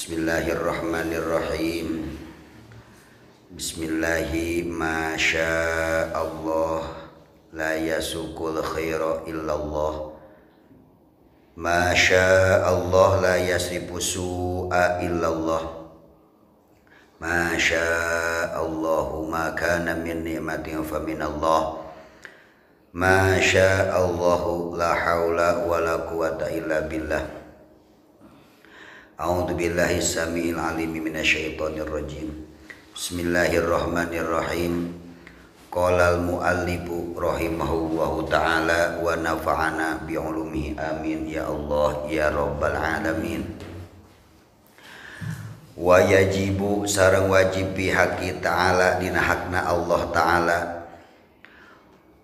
Bismillahirrahmanirrahim. Bismillahi ma syaa Allah la yasukul khaira illallah. Ma syaa Allah la yasifu su'a illallah. Ma syaa Allahu ma kana min ni'matin fa min Allah. Ma syaa Allahu la haula wala quwata illa billah. A'udzu billahi samiil alim minasyaitonir rajim. Bismillahirrahmanirrahim. Qala al-muallifu rahimahullahu taala wa nafa'ana bi ulumihi amin ya Allah ya rabbal alamin. Wa yajibu sareng wajib bihaqi ta'ala dina hakna Allah taala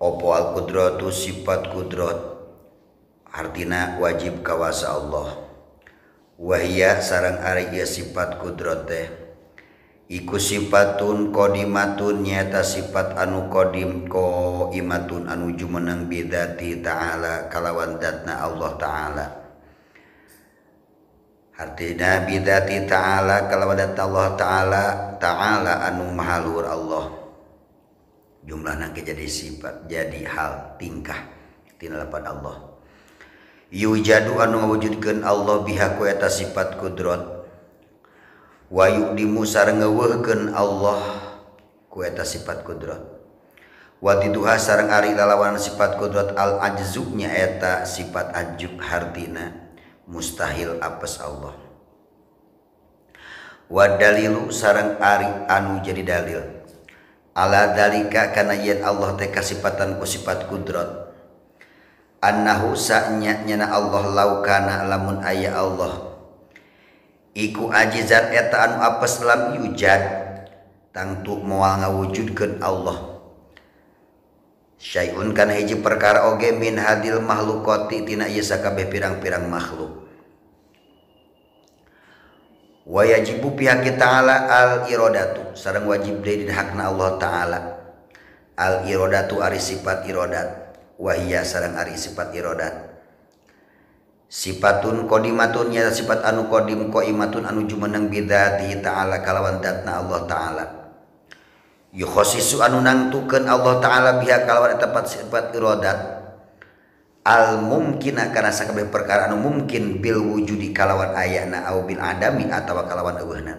opo al-qudratu sifat kudrat artina wajib kawasa Allah. Wahia sarang ari ieu sifat kudrat teh iku sifatun qodimatun nyata sifat anu qadim qaimatun anu jumeneng bidzati ta'ala kalawan zatna Allah taala. Artina bidzati ta'ala kalawan zat Allah taala anu maha luhur Allah. Jumlahna jadi sifat jadi hal tingkah tina lafaz Allah. Yujadu anu ngawujudkeun Allah biha ku eta sifat kudrat wa yuqdimu sareng ngeuweuhkeun Allah ku eta sifat kudrat wa tiduha sareng ari lalawan sifat kudrat al ajzu nya eta sifat ajub hartina mustahil apes Allah. Wa dalilu sareng ari anu jadi dalil ala dalika kana yen Allah teh kasifatan ku sifat kudrat annahu sa'nya nyana Allah laukana lamun aya Allah iku ajizat eta anu apes lam yujad tangtu moal ngawujudkeun Allah syai'un kana hiji perkara oge min hadil makhluqati tina ieu sakabeh pirang-pirang makhluk. Wa yajibu pihak ta'ala al iradatu sareng wajib deui dina hakna Allah taala al iradatu ari sifat iradat wahia sareng ari sifat iradat sifatun qodimatun nya sifat anu qadim qaimatun anu jumeneng bidzati ta'ala kalawan zatna Allah taala yukhassisu anu nangtukeun Allah taala biha kalawan eta sifat iradat al mumkina kana sakabeh perkara anu mungkin bil wujudi kalawan ayana au bil adami atawa kalawan eueuhna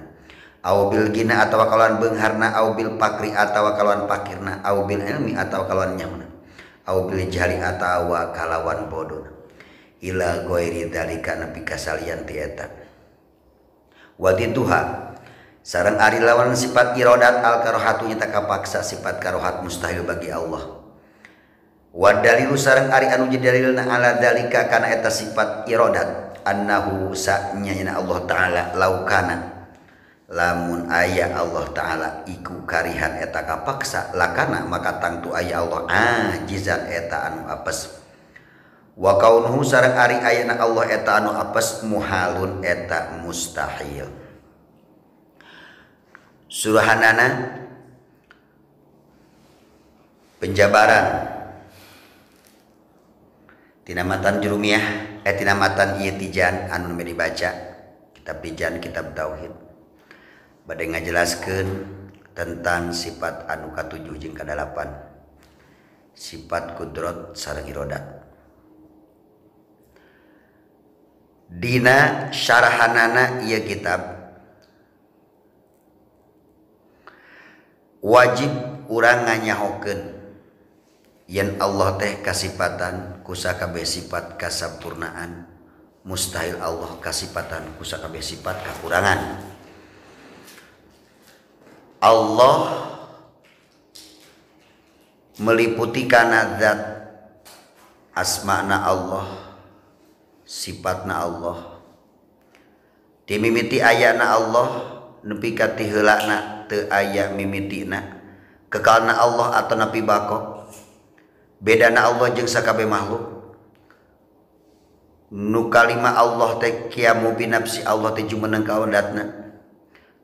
au bil gina atawa kalawan beungharna au bil pakri atawa kalawan pakirna au bil ilmi atawa kalawan nyahuna au bil jahli atawa kalawan bodoh ila ghairi dzalika nabi kasalian ti eta wa dituha sareng ari lawan sifat iradat al karohatu nya takapaksa sifat karohat mustahil bagi Allah. Wa dalilu sareng ari anu jadi dalilna ala dzalika kana eta sifat iradat annahu sa'nya nya Allah taala laukana lamun aya Allah taala iku karihan eta kapaksa lakana maka tangtu aya Allah ajizan eta anu apes wa kaunuhu sareng ari ayana Allah eta anu apes muhalun eta mustahil. Surahanana penjabaran tina matan jurumiyah tina matan ieu tijan anu dibaca kitab tijan kitab tauhid bade ngajelaskeun tentang sifat anu katujuh jeung kadalapan sifat kudrat sareng iradat. Dina syarahanana ieu kitab wajib urang nganyahokeun yen Allah teh kasifatan ku sakabeh sifat kasampurnaan mustahil Allah kasifatan ku sakabeh sifat kakurangan. Allah meliputi kana zat asma'na Allah sifatna Allah di mimiti ayana Allah nepi ka ti heulana teu aya mimitina kekalna Allah atau napi bako bedana Allah jeung sakabeh makhluk nu kalima Allah teh qiyamu binafsi Allah teh jumeneng kaondatna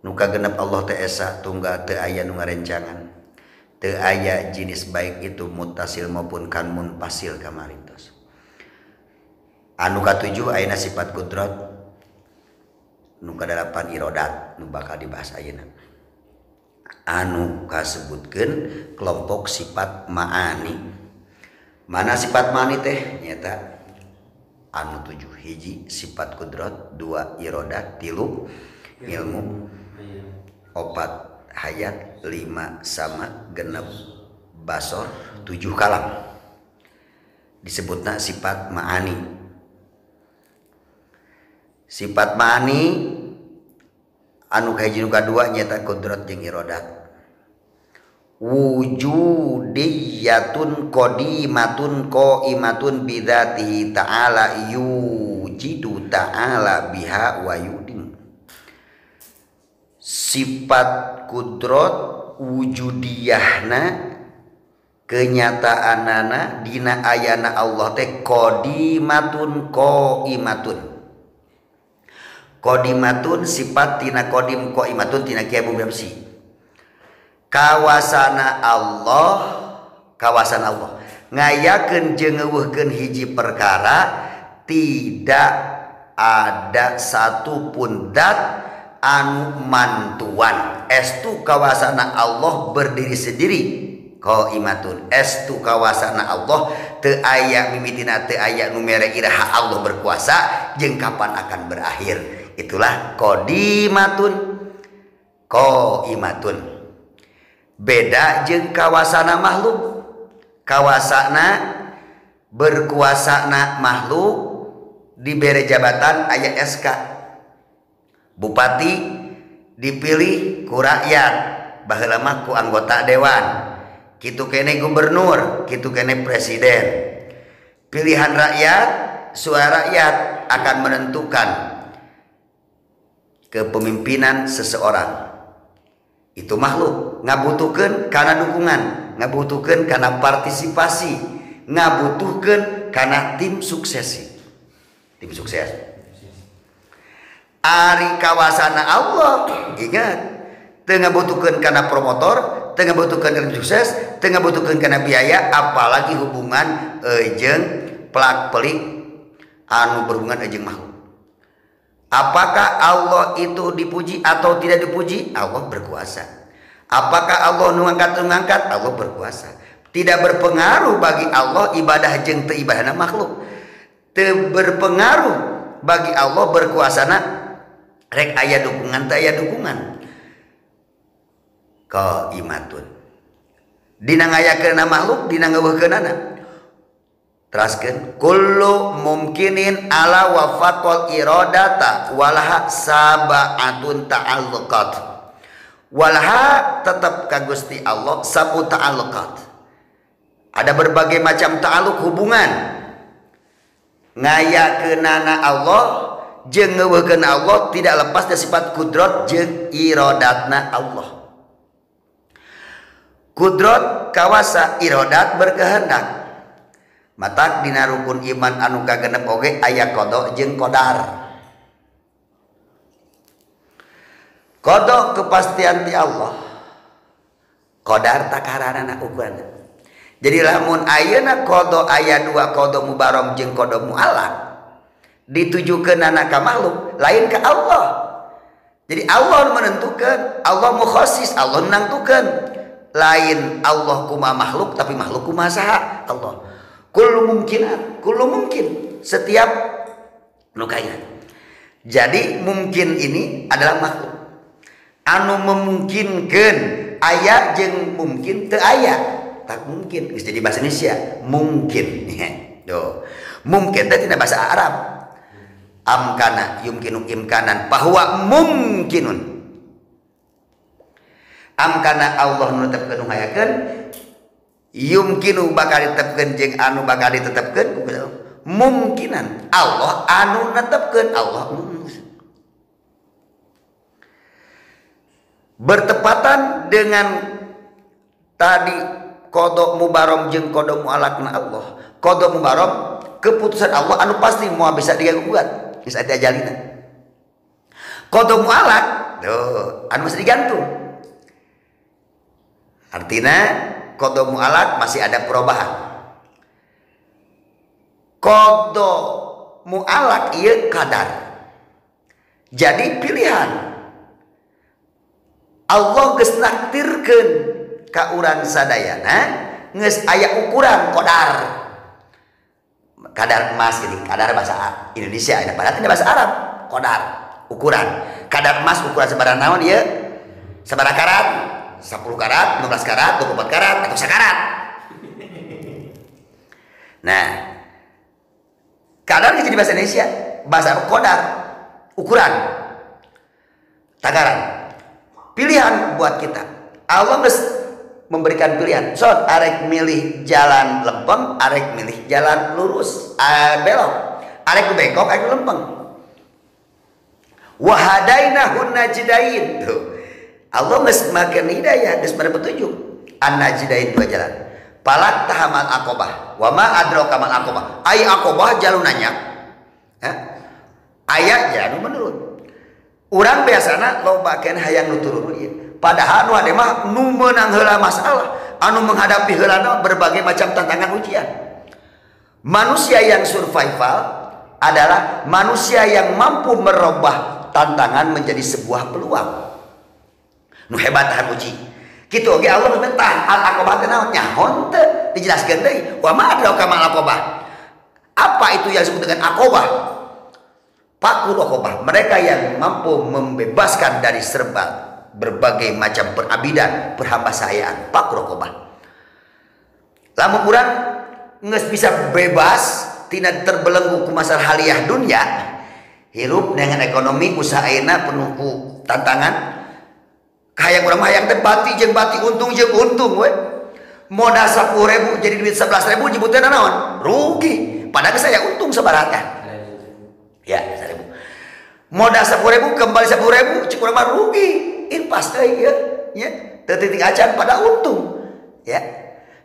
nu kagenep Allah teh esa tunggal teu aya nu ngarencangan teu aya jenis baik itu muttasil maupun kan munfasil kamarintos. Anu katujuh ayeuna sifat kudrat nu kadalapan irodat nu bakal dibahas ayeuna anu kasebutkeun kelompok sifat ma'ani. Mana sifat ma'ani teh nyata anu 7 hiji sifat kudrat, 2 irodat, 3 ilmu, 4 hayat, 5 sama, 6 basor, 7 kalam. Disebutna sifat ma'ani. Sifat ma'ani anu kahiji nu kadua nyata kudrat jeung irodat. Wujudiyatun qadimatun qaimatun bidzatihi ta'ala yujidu ta'ala biha wa yudim. Sifat kudrat wujudiyahna kenyataanana dina ayana Allah teh qadimatun qaimatun. Qadimatun sifat tina qadim qaimatun tina kieu bumsi. Kawasan Allah ngayakeun jeung ngeuweuhkeun hiji perkara tidak ada satupun dat anu mantuan. Estu kawasana Allah berdiri sendiri qaimatun. Estu kawasana Allah teu aya mimitina teu aya nu mere iraha Allah berkuasa jeung kapan akan berakhir. Itulah qadimatun qaimatun. Beda jeung kawasana makhluk. Kawasana berkuasana makhluk dibere jabatan aya SK. Bupati dipilih ku rakyat, baheula mah ku anggota dewan. Kitu kene gubernur, kitu kene presiden. Pilihan rakyat, suara rakyat akan menentukan kepemimpinan seseorang. Itu makhluk ngabutuhkeun kana dukungan, ngabutuhkeun kana partisipasi, ngabutuhkeun kana tim sukses. Tim sukses. Ari kawasana Allah, ingat, teu ngabutuhkeun kana promotor, teu ngabutuhkeun kana sukses, teu ngabutuhkeun kana biaya, apalagi hubungan jeung pelak-pelik anu berhubungan jeung makhluk. Apakah Allah itu dipuji atau tidak dipuji? Allah berkuasa. Apakah Allah ngangkat? Allah berkuasa. Tidak berpengaruh bagi Allah ibadah jeung teu ibadahna makhluk. Teu berpengaruh bagi Allah berkuasana rek aya dukungan teu aya dukungan. Qaimatun. Dina ngayakeunna makhluk, dina ngeuweuhkeunana. Teraskeun kullu mumkinin ala wafaqal iradata walaha sab'atun ta'alluqat. Walaha tetap ka Gusti Allah sabu ta'alluqat. Ada berbagai macam ta'alluq hubungan. Ngayakeunana Allah jeung ngeuweuhkeun Allah tidak lepas dari sifat kudrat jeung iradatna Allah. Kudrat kawasa, iradat berkehendak. Matak dina rukun iman anu kagenep oge aya qada jeung qadar. Qada kepastian ti Allah. Qadar takaranana ukuranna. Jadi lamun ayeuna qada aya 2 qada mubaram jeung qada mu'allaq ditujukeunana ka makhluk lain ka Allah. Jadi Allah menentukan, Allah mukhasis, Allah menentukan. Lain Allah kumaha makhluk tapi makhluk kumaha saha? Allah. Kullu mungkinat, kullu mungkin, setiap nukaya. Jadi mungkin ini adalah makhluk. Anu memungkinkan aya jeung mungkin teu aya. Tak mungkin, geus jadi bahasa Indonesia, mungkin. Tuh. Mungkin teh tina bahasa Arab. Amkana yumkinu imkanan bahwa mungkinun. Amkana Allah netepkeun nu hayakeun yumkinu bakal ditetepkeun jeung anu bakal ditetepkeun mungkinan Allah anu netepkeun Allah bertepatan dengan tadi qada mubaram jeung qada mu'allaqna Allah. Qada mubaram keputusan Allah anu pasti moal bisa digagugat geus aya ajalina. Qada mu'allaq tuh anu mesti digantung. Artinya qada mu'allaq masih ada perubahan. Qada mu'allaq ieu qadar. Jadi pilihan Allah geus naktirkeun ka urang sadayana geus aya ukuran kadar emas jadi kadar bahasa Indonesia ada padahal tidak bahasa Arab qadar ukuran kadar emas ukuran sabaraha naon ieu sabaraha karat 10 karat 15 karat 24 karat atau sakarat. Nah kadar jadi bahasa Indonesia bahasa Arab qadar ukuran takaran pilihan buat kita. Allah memberikan pilihan. So, arek milih jalan lempeng, arek milih jalan lurus, belok. Arek bengkok, arek lempeng. Wa hadainahun najdain. Tuh. Allah geus makan hidayah, geus beri petunjuk. An-najdain dua jalan. Palak tahamal aqobah. Wa ma adraka mal aqobah. Ai aqobah jalun nanya. Aya jalan menurun. Urang biasana lobakeun hayang nuturun ieu. Padahal nu ade mah nu meunang heula masalah, anu menghadapi heula berbagai macam tantangan ujian. Manusia yang survival adalah manusia yang mampu merubah tantangan menjadi sebuah peluang. Nu hebat tahan uji. Kitu oge Allah mentah al-aqobah teh naon nyaho teu dijelaskeun deui. Wa ma adraka mal aqobah. Apa itu yang disebut dengan aqobah? Pakul aqobah, mereka yang mampu membebaskan dari serba berbagai macam perabidan, perhambasayaan, pakul aqobah. Lamun urang geus bisa bebas tina terbelenggu ku masalah haliah dunia, hirup dengan ekonomi usaha ayeuna penuh ku tantangan. Hayang urang mah hayang teh bati jeung bati, untung jeung untung we. Modal 10.000 jadi duit 11.000 nyebutna naon? Rugi. Padahal saya untung sabaraha teh? Ya, 1.000. Modal 10.000 kembali 10.000 cik urang mah rugi. Impas euy ya. Teu titik acan pada untung. Ya.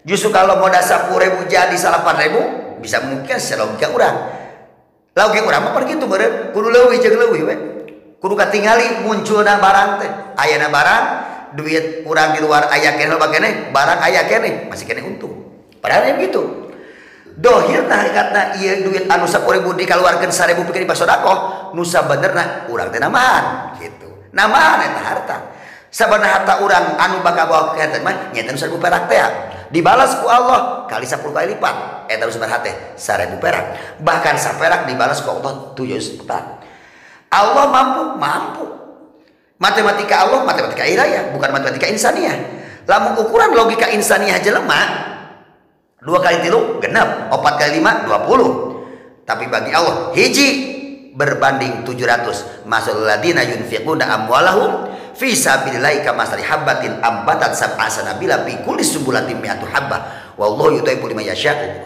Justru kalau modal 10.000 jadi 8.000 bisa mungkin secara logika urang. Logika urang mah pergi tuh meureun kudu leuwih jeung leuwih we. Kudu katingali munculna barang teh. Ayana barang duit urang di luar aya keneh loba keneh, barang aya keneh, masih keneh untung. Padahal yang gitu. Dohirna hakikatna ieu duit anu 10.000 dikaluarkeun 1.000 pikeun dipasodakoh, nu sabenerna urang teh namahan gitu. Namahan eta harta. Sabana harta urang anu bakal bawa ke harta mah nyaeta 1.000 perak teh. Dibalas ku Allah kali 10 kali lipat. Eta nu sabaraha teh 1.000 perak. Bahkan saperak dibalas ku Allah 700 perak. Allah mampu. Matematika Allah matematika ilahiyah, bukan matematika insaniah. Lamun ukuran logika insaniah jelema 2 kali 3 genep, 4 kali 5 20. Tapi bagi Allah hiji berbanding 700. Masalul ladina yunfiquna amwalahum fi sabilillahi kamasali habbatin ambatat sab'a sanabila fi kulli sumbulatin mi'atu habbah wallahu yudhi'u liman yasha'u.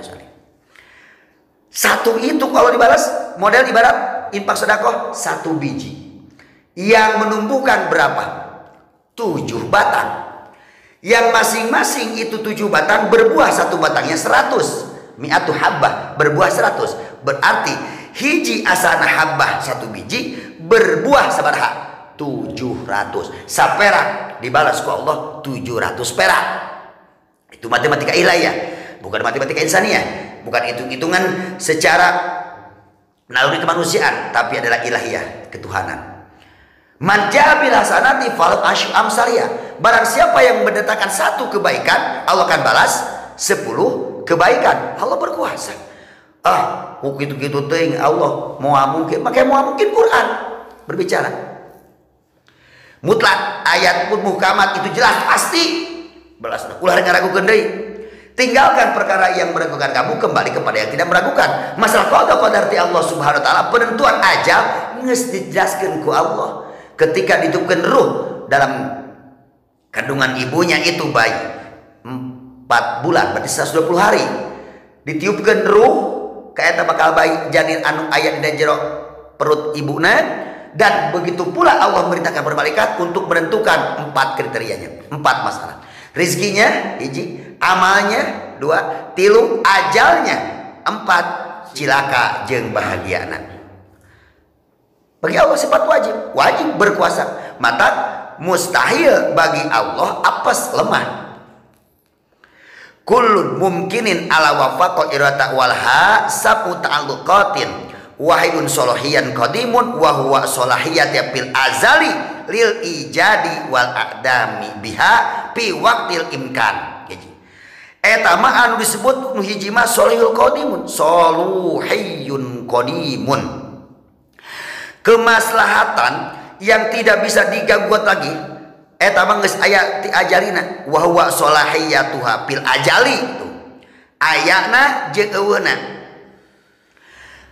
Satu itu kalau dibalas model ibarat infak sedekah 1 biji yang menumbuhkan berapa? 7 batang. Yang masing-masing itu 7 batang berbuah, 1 batangnya 100. Mi'atu habbah berbuah 100. Berarti hiji asana habbah 1 biji berbuah sabaraha? 700. Saperak dibalas ku Allah 700 perak. Itu matematika ilahiyah, bukan matematika insaniah, bukan hitung-hitungan secara naluri kemanusiaan, tapi adalah ilahiyah, ketuhanan. Man jaa bil hasanati falahu asyru amsaliyah. Barang siapa yang mendatangkan 1 kebaikan, Allah akan balas 10 kebaikan. Allah berkuasa. Ku kitu-kitu teuing Allah moal mungkin, make moal mungkin Quran berbicara. Mutlak ayat pun muhkamat itu jelas pasti. Belas ulah ngaragukeun deui. Tinggalkan perkara yang meragukan kamu, kembali kepada yang tidak meragukan. Masalah qada ti Allah Subhanahu wa taala, penentuan ajal geus dijelaskeun ku Allah. Ketika ditiupkan ruh dalam kandungan ibunya itu bayi 4 bulan berarti 120 hari ditiupkan ruh kayak bakal bayi janin anu aya di jero perut ibuna, dan begitu pula Allah memerintahkan para malaikat untuk menentukan 4 kriterianya, 4 masalah. Rizkinya hiji, amalnya 2, 3 ajalnya 4, cilaka jeung bahagiana. Bagi Allah sifat wajib berkuasa. Maka mustahil bagi Allah apes lemah. Kullun mumkinin ala wafaqa irata walha sabu ta'alluqatin wahidun solahiyan qadimun wa huwa solahiyat fil azali lil ijadi wal aqdami biha fi waqtil imkan. Eta mah anu disebut nu hiji mah solihul qadimun, soluhiyun qadimun, kemaslahatan yang tidak bisa digangguat lagi. Eta mah geus aya ti ajalina, wa huwa solahiyatuha fil ajali itu ayana jeung eueuna.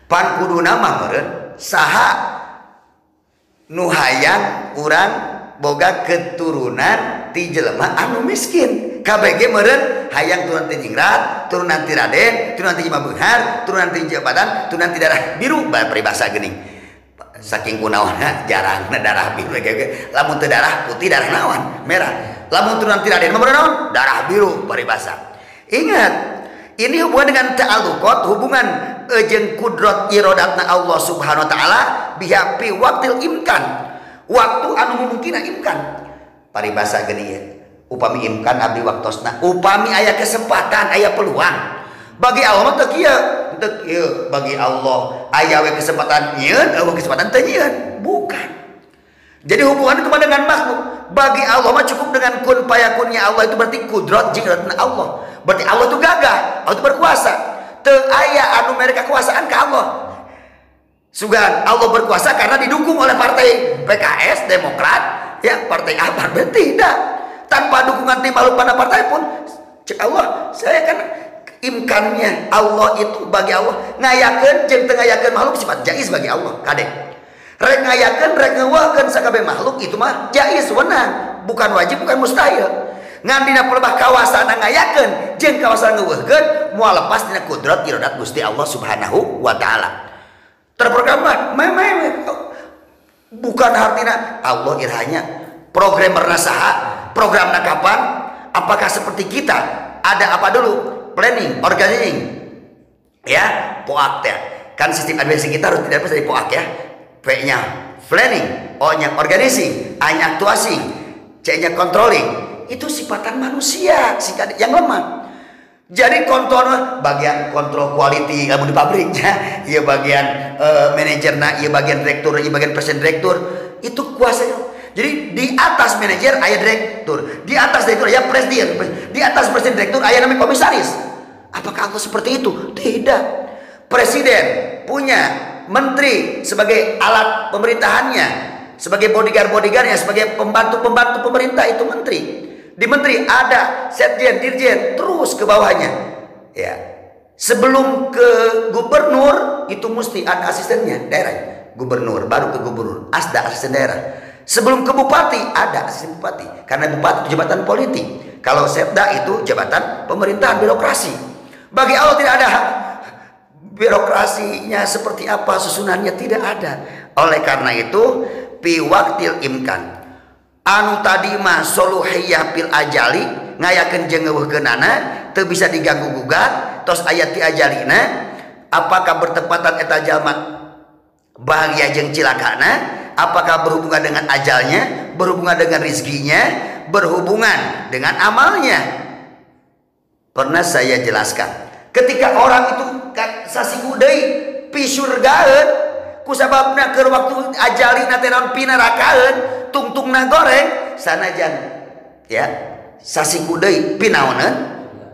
Pan kuduna mah meureun saha nu hayang urang boga keturunan ti jelema anu miskin. Kabeh ge meureun hayang turunan ti ningrat, turunan ti Raden, turunan ti Imam Benghar, turunan ti Jabatan, turunan ti darah biru, peribahasa geuning. Saking kunaonna jarangna darah biru ge. Lamun teu darah putih, darah naon? Merah. Lamun turunan ti Raden mah naon? Darah biru, peribahasa. Ingat, ini hubungan dengan ta'alluqat, hubungan jeung kudrat iradatna Allah Subhanahu wa taala biha fi waqtil imkan. Waktu anu mungkin imkan. Paribasa geuning ya. Upami imkan abdi waktosna, upami aya kesempatan, aya peluang. Bagi Allah teu kieu, bagi Allah aya we kesempatan nyieun, eueuh kesempatan teu nyieun. Bukan. Jadi hubungan itu dengan makhluk. Bagi Allah mah cukup dengan kun fayakunnya Allah, itu berarti kudrat jeung Allah. Berarti Allah itu gagah, Allah itu berkuasa. Teu aya anu mere kekuasaan ka Allah. Sugan Allah berkuasa karena didukung oleh partai PKS, Demokrat, ya partai A, partai tidak. Tanpa dukungan tim makhluk pada partai pun, cek Allah, saya kan imkannya Allah itu bagi Allah ngayakeun jeung teu ngayakeun makhluk sifat jaiz bagi Allah. Kadek rek ngayakeun rek ngeuweuhkeun sakabeh makhluk itu mah jaiz weunang, bukan wajib, bukan mustahil. Ngan dina pelebah kawasan ngayakeun jeung kawasan ngeuweuhkeun moal lepas dina kudrat iradat Gusti Allah Subhanahu wa taala. Terprogram bukan artinya Allah irahnya programmerna saha, programna kapan, apakah seperti kita ada apa dulu, planning, organizing, ya, POAK ya, kan sistem administrasi kita harus tidak bisa dari POAK ya, P-nya planning, O-nya organizing, A-nya aktuasi, C-nya controlling, itu sifatan manusia yang lemah. Jadi kontrol bagian kontrol quality kamu di pabriknya, iya bagian manajerna, iya bagian direktur, iya bagian presiden direktur, itu kuasanya. Jadi di atas manajer aya direktur, di atas direktur aya presiden, di atas presiden direktur aya namanya komisaris. Apakah Allah seperti itu? Tidak. Presiden punya menteri sebagai alat pemerintahannya, sebagai bodyguard-bodyguardnya, sebagai pembantu-pembantu pemerintah itu menteri. Di menteri ada sekjen, dirjen, terus ke bawahnya. Ya. Sebelum ke gubernur itu mesti ada asistennya daerah. Gubernur baru ke gubernur, asda asisten daerah. Sebelum ke bupati ada asisten bupati, karena bupati itu jabatan politik. Kalau setda itu jabatan pemerintahan birokrasi. Bagi Allah tidak ada birokrasinya seperti apa, susunannya tidak ada. Oleh karena itu fi waqtil imkan, anu tadi mah soluhiyah fil ajali ngayakeun jeung ngeuweuhkeunana teu bisa diganggu gugat, tos aya ti ajalina, apakah bertepatan eta jalma bahagia jeung cilakana, apakah berhubungan dengan ajalnya, berhubungan dengan rizkinya, berhubungan dengan amalnya. Pernah saya jelaskan, ketika orang itu sasiku deui pi surgaeun kusababna keur waktu ajalina teh naon pi nerakaeun, tungtungna goreng sanajan ya sasiku deui pi naoneun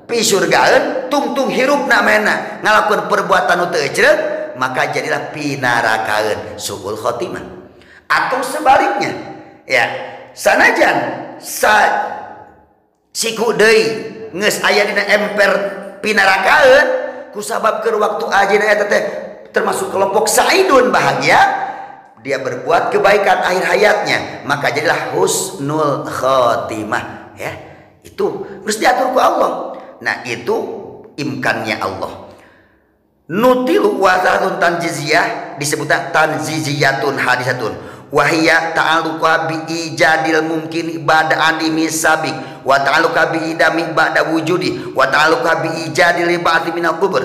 pi surgaeun, tungtung hirupna mena ngalakukeun perbuatan nu teu ecreuh, maka jadilah pi nerakaeun, suul khotimah. Atau sebaliknya ya sanajan siku deui geus aya dina emper pinarakaeun kusabab keur waktu ajina eta teh termasuk kelompok saidun bahagia, dia berbuat kebaikan akhir hayatnya, maka jadilah husnul khotimah ya. Itu harus diatur ku Allah. Nah itu imkannya Allah. Nutilu wazaratun tanjiziyah disebutnya tanjiziyatun hadisatun wahiyya ta'aluqa bi ijadil mungkin ba'da adimi sabiq wa ta'aluqa bi idami ba'da wujudi wa ta'aluqa bi ijadil ba'di minal kubur.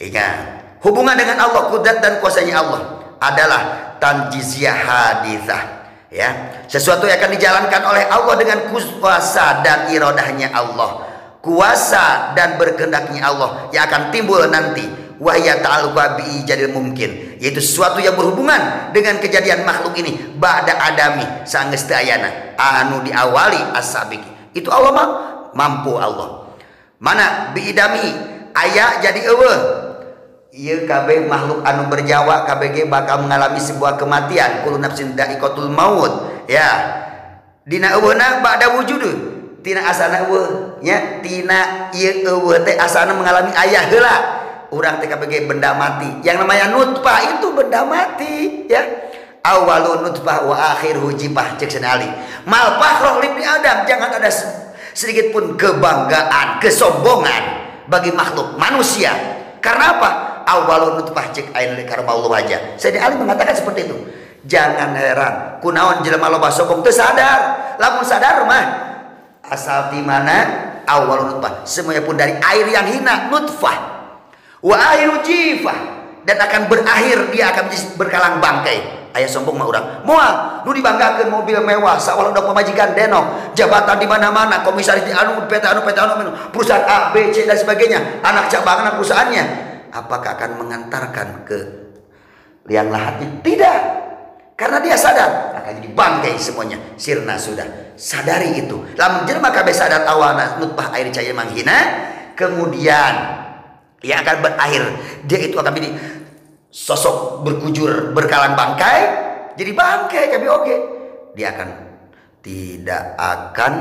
Ingat, hubungan dengan Allah, kudrat dan kuasanya Allah adalah tanjiziyah hadithah ya, sesuatu yang akan dijalankan oleh Allah dengan kuasa dan iradahnya Allah, kuasa dan berkehendaknya Allah yang akan timbul nanti. wa hiya ta'alluqa bi ijadil mumkin, yaitu sesuatu yang berhubungan dengan kejadian makhluk ini ba'da adami saenggeus teu ayana anu diawali as-sabiqi. Itu Allah mah mampu Allah. Mana bi idami aya jadi eueuh. Ieu kabeh makhluk anu berjawa kabeh ge bakal mengalami sebuah kematian. Kullu nafsin dha'iqatul maut. Ya. Dina eueuhna ba'da wujud. Tina asana eueuh nya, tina ieu eueuh teh asana mengalami aya heula. Urang teh kabeh benda mati. Yang namanya nutfah itu benda mati, ya. Awalun nutfah wa akhiruhu jibah cek senali. Mal fakhru libni Adam, jangan ada sedikit pun kebanggaan, kesombongan bagi makhluk manusia. Karena apa? Awalun nutfah cek ain li karma Allah aja. Sayyidina Ali mengatakan seperti itu. Jangan heran, kunaon jelema loba sombong teu sadar. Lamun sadar mah asal di mana awalun nutfah, semuanya pun dari air yang hina, nutfah. Wa akhiru jifah, dan akan berakhir dia akan berkalang bangkai. Aya sombong mah urang moal nu dibanggakeun mobil mewah sawalah udah pemajikan denok, jabatan di mana-mana, komisaris di anu PT anu perusahaan A B C dan sebagainya, anak cabangna perusahaannya. Apakah akan mengantarkan ke liang lahatnya? Tidak, karena dia sadar akan jadi bangkai semuanya. Sirna sudah sadari itu. Lamun jelema kabeh sadar awalna nutfah air caya manghina, kemudian yang akan berakhir dia itu akan menjadi sosok berkujur berkalang bangkai, jadi bangkai kabeh oge. Dia akan tidak akan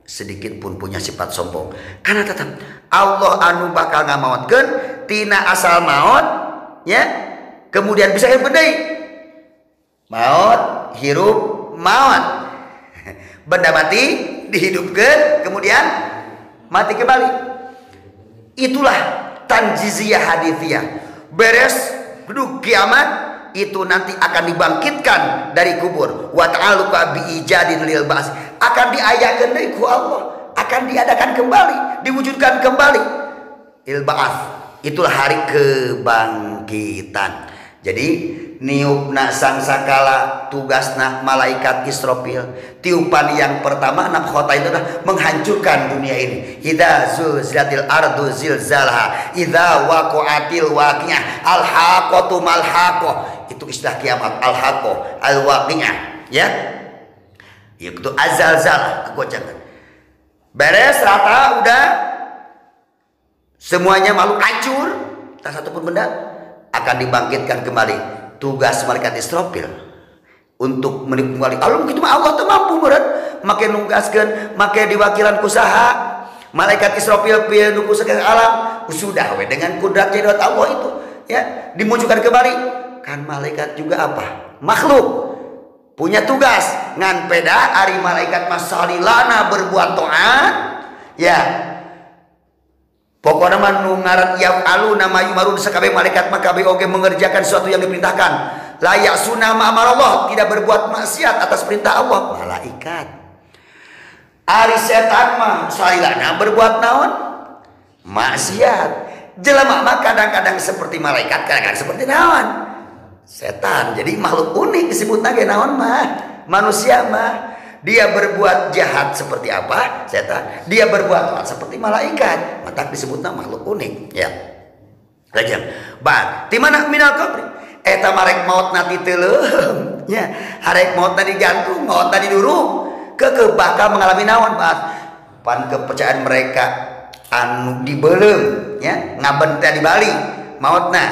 sedikit pun punya sifat sombong, karena tetap Allah anu bakal ngamaotkeun tina asal maut, ya. Kemudian bisa yang bedai maut hirup maut, benda mati dihidupkan kemudian mati kembali. Itulah tanjiziyah hadithiyah. Beres gedung kiamat itu nanti akan dibangkitkan dari kubur. Wa ta'aluqa bi ijadin lil ba'ts, akan diayakeun deui ku Allah, akan diadakan kembali, diwujudkan kembali. Il ba'ts, itulah hari kebangkitan. Jadi niupna sangsakala tugasna malaikat Israfil. Tiupan yang pertama nafkhota itu adalah menghancurkan dunia ini. Idza zulzilatil ardu zilzalaha, idza waqa'atil waqi'ah, al-haqqatu mal-haqqah. Itu istilah kiamat, al-haqqah, al-waqi'ah, ya. Itu azalzalah, kegocangan. Beres rata udah semuanya makhluk hancur, tak satu pun benda akan dibangkitkan kembali. Tugas malaikat Israfil untuk menipu kembali. Kalau begitu mah Allah tuh mampu meureun, make nugaskeun, make diwakilan kusaha malaikat Israfil pieu nu saking alam, sudah we dengan kudrat jadwat Allah itu, ya, dimunculkan kembali. Kan malaikat juga apa? Makhluk. Punya tugas ngan peda ari malaikat masalilana berbuat taat, ya. Pokoknya mah nu ngaran ya'alu nama yumarun sakabeh malaikat mah kabeh oge mengerjakan sesuatu yang diperintahkan. La ya'suna ma amarallah, tidak berbuat maksiat atas perintah Allah. Malaikat. Ari setan mah salilana berbuat naon? Maksiat. Jelema mah kadang-kadang seperti malaikat, kadang-kadang seperti naon? Setan. Jadi makhluk unik disebutna ge naon mah? Manusia mah dia berbuat jahat seperti apa? Setan. Dia berbuat taat seperti malaikat. Maka disebutnya makhluk unik, ya. Lajeng. Ba, di mana minal qabri? Eta marek maut nanti teuleum, ya. Harek maut tadi gantung, maut tadi durung. Kekeh bakal mengalami naon, Pak? Pan kepercayaan mereka anu dibeuleum, ya, ngaben teh di Bali. Mautna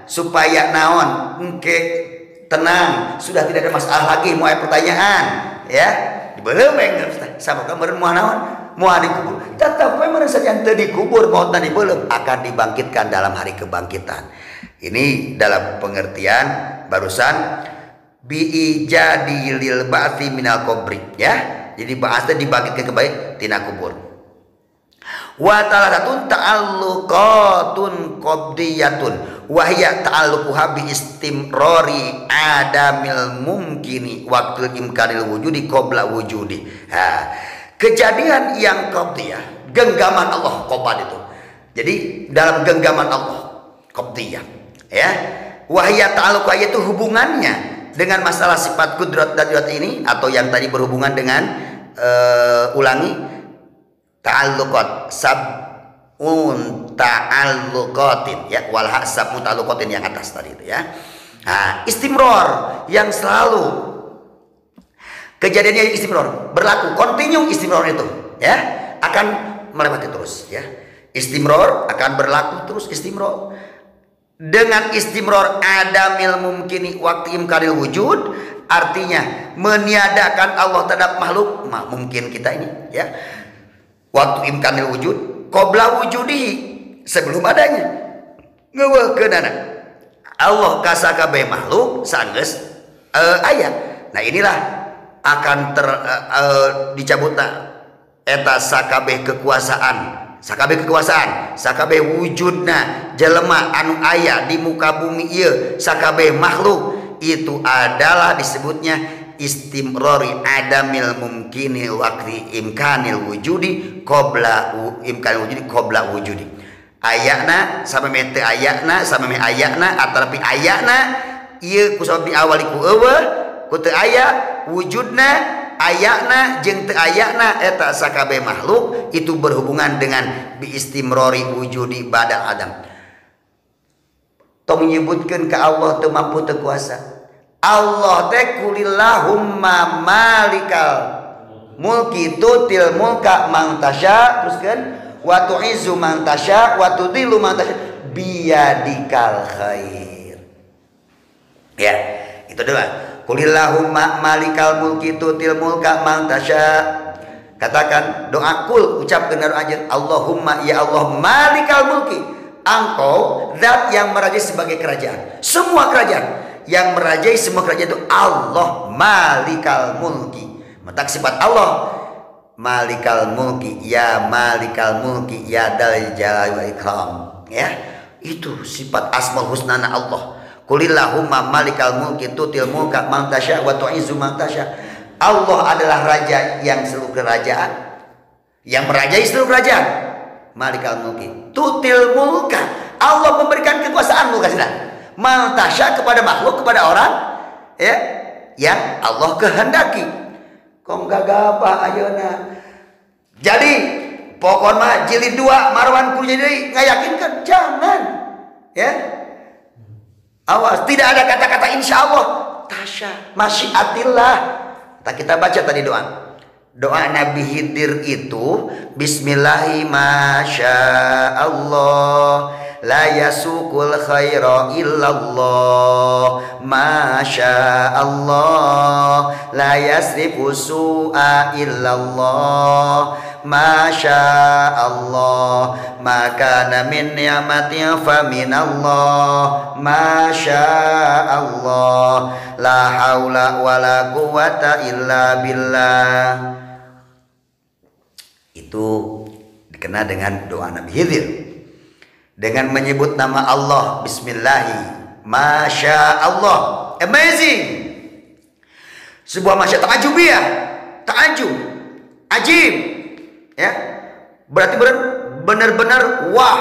supaya naon? Engke tenang, sudah tidak ada masalah lagi, mau pertanyaan, ya. Belum enggak sama kamar moal naon moal dikubur, tetap we meureun saja teu dikubur mautna dibeuleum, akan dibangkitkan dalam hari kebangkitan. Ini dalam pengertian barusan bi ijadi lil ba'thi minal qabri, ya. Jadi ba'ats dibangkitkan kembali tina kubur. Wa talatun ta'alluqatun qabdiyatun wa hiya ta'alluquha bi istimrari adamil mumkini waqtul imkanil wujudi qabla wujudi. Kejadian yang qabdiyah, genggaman Allah qabad itu. Jadi dalam genggaman Allah qabdiyah, ya. Wa hiya ta'alluquha itu hubungannya dengan masalah sifat kudrat dan irat ini, atau yang tadi berhubungan dengan ulangi ta'alluqat Unta'alluqatin ya, wal hasab muta'alluqatin yang atas tadi itu ya. Nah, istimror yang selalu kejadiannya istimror berlaku kontinu, istimror itu ya akan melewati terus ya. Istimror akan berlaku terus, istimror. Dengan istimror adamil mumkini waktu imkanil wujud, artinya meniadakan Allah terhadap makhluk mungkin kita ini ya. Waktu imkanil wujud qabla wujudihi, sebelum adanya. Ngeuwekeunana Allah kasakabe makhluk sanggeus aya. Nah inilah akan dicabutna eta sakabeh kekuasaan, sakabeh wujudna jelema anu aya di muka bumi ieu, sakabeh makhluk itu adalah disebutnya istimrori adamil mumkini waqti imkanil wujudi qabla wujudi. Ayana sama teu ayana sama ayana atrapi ayana ieu kusabab diawali ku eueuh ku teu aya wujudna ayana jeung teu ayana eta sakabeh makhluk itu berhubungan dengan biistimrori wujudi bada adam. Tong nyebutkeun ka Allah teu mampu teu kuasa. Allah teh kulillahumma malikal mulki tutil mulka man tasya, teruskeun wa tu'izzu man tasya wa tudhillu man tasya biyadikal khair. Ya, itu doa. Kulillahumma malikal mulki tutil mulka man tasya. Katakan doa kul, ucapkeun doa aja Allahumma ya Allah malikal mulki, engkau zat yang merajai sebagai kerajaan, semua kerajaan yang merajai semua kerajaan itu Allah malikal mulki. Matak sifat Allah malikal mulki ya dal jalali wal ikram ya, itu sifat asmaul husnana Allah. Kulillahumma malikal mulki tutil mulka man tasya wa tu'izzu man tasya. Allah adalah raja yang seluruh kerajaan, yang merajai seluruh kerajaan. Malikal mulki tutil mulka, Allah memberikan kekuasaan mulka sila man tasya kepada makhluk, kepada orang ya yang Allah kehendaki. Kong gagapah ayeuna. Jadi pokon mah jilid 2 marwan kudu jadi ngayakinkan, jangan ya. Awas, tidak ada kata-kata insya Allah, tasya, masyiatillah. Kita baca tadi doa Nabi Khidir itu bismillahi masya Allah la yasukul khaira illallah masya Allah la yasrifu su'a illallah masya Allah maka min ni'matin fa min Allah masya Allah la haula wala quwata illa billah. Itu dikenal dengan doa Nabi Khidir dengan menyebut nama Allah bismillahi masya Allah. Amazing, sebuah masya ta'ajubiyah, ta'ajub ajib ya, berarti benar-benar wah,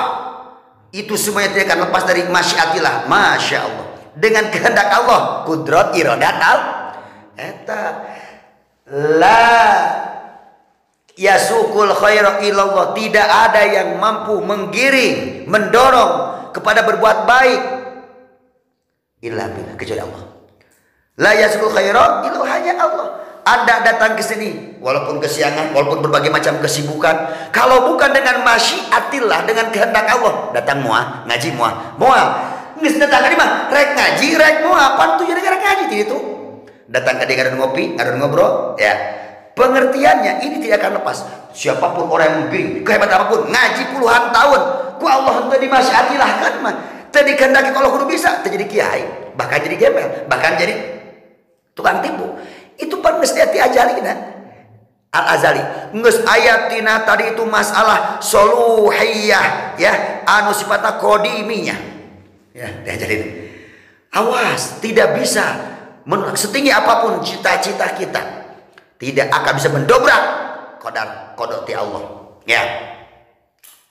itu semuanya tidak akan lepas dari masyiatillah masya Allah, dengan kehendak Allah, kudrat iradat al eta la yasukul khaira illallah, tidak ada yang mampu menggiring, mendorong kepada berbuat baik illa billah, kecuali Allah. La yasukul khaira illallah, hanya Allah. Anda datang ke sini walaupun kesiangan, walaupun berbagai macam kesibukan, kalau bukan dengan masyiatillah, dengan kehendak Allah, datang muah ngaji muah geus datang ka mah rek ngaji rek muah pan tujuan negara ngaji itu datang ke dia ngopi ngaron ngobrol ya. Pengertiannya ini tidak akan lepas. Siapapun orang yang mungkin kehebat apapun ngaji puluhan tahun ku Allah henteu dimasyiatillah kan mah teu dikehendaki Allah kudu bisa terjadi kiai, bahkan jadi gembel, bahkan jadi tukang tipu. Itu pan geus aya ti ajalina al-azali geus aya tina tadi itu masalah soluhiyah ya, anu sifatna qadimiyah ya. Jadi awas, tidak bisa setinggi apapun cita-cita kita tidak akan bisa mendobrak qadar ti Allah ya.